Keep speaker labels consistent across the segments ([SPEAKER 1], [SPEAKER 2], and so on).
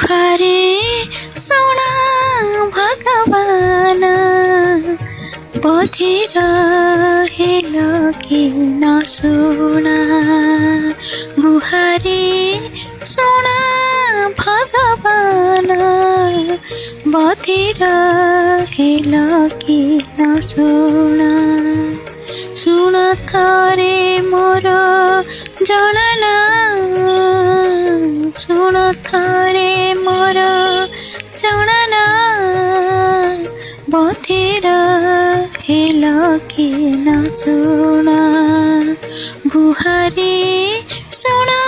[SPEAKER 1] हरे सुना भगवान बधिर हेल कि न सुना गुहारे सुना भगवान बधिर हेल कि न सुना सुन थरे मोर जनाना सुन थरे मोर जनाना बधिर हेल कि न सुना गुहारे सुना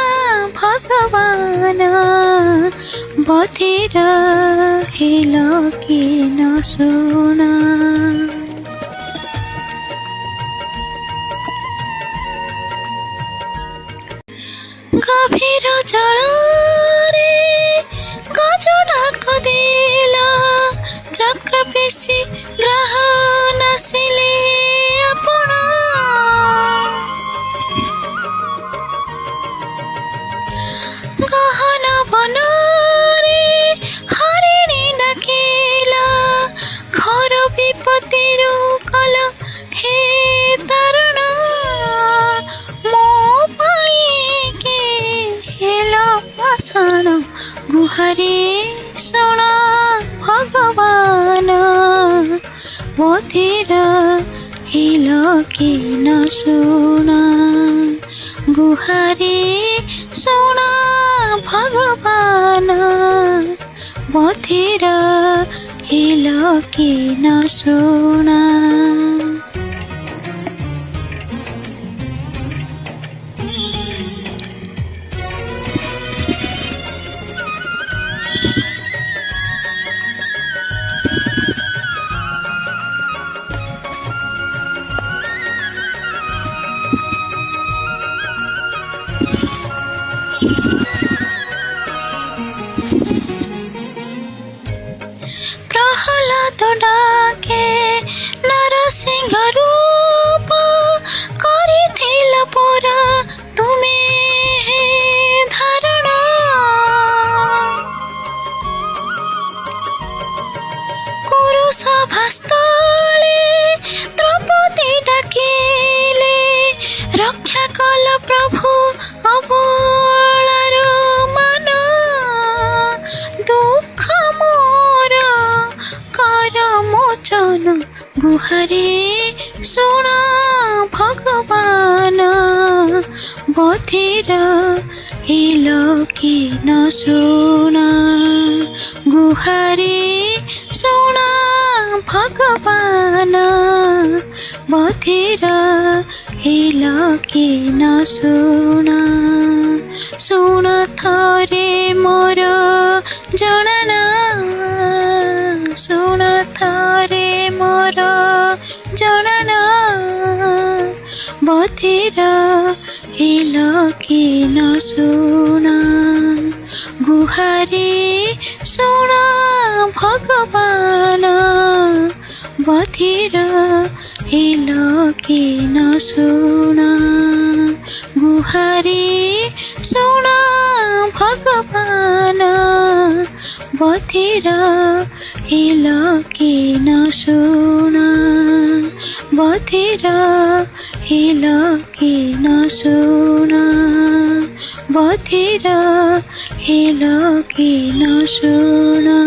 [SPEAKER 1] भगवान बधिर हेल कि न सुना गभीर जଳରେ गज डाक देला चक्र पेशी ग्रह नासिले आपण गहन वनरे हरिणी डाकेला घर विपत्तिरु कल हे तरुण मो पाइके हेल पाषाण गुहारे सुन भगवान बधिर हेल कि न सुना गुहारे सुन भगवान बधिर हेल कि न सुना प्रहलाद डाके नरसिंह रूप करिथिल पुरा तुमे हे धारण कुरुसभास्थले द्रौपदी डाकिले रक्षा कल प्रभु अबोलार मन दुख मोर कर मोचन गुहारे सुन भगवान बधिर हेल कि न सुना गुहारे सुन भगवान बधिर हेल कि न सुना सुन थरे मोर जनाना सुन थरे मोर जनाना बधिर हेल कि न सुना गुहारे सुन भगवान बधिर हेल कि न सुना गुहारे सुन भगवान बधिर हेल कि न सुना बधिर हेल कि न सुना बधिर हेल कि न सुना।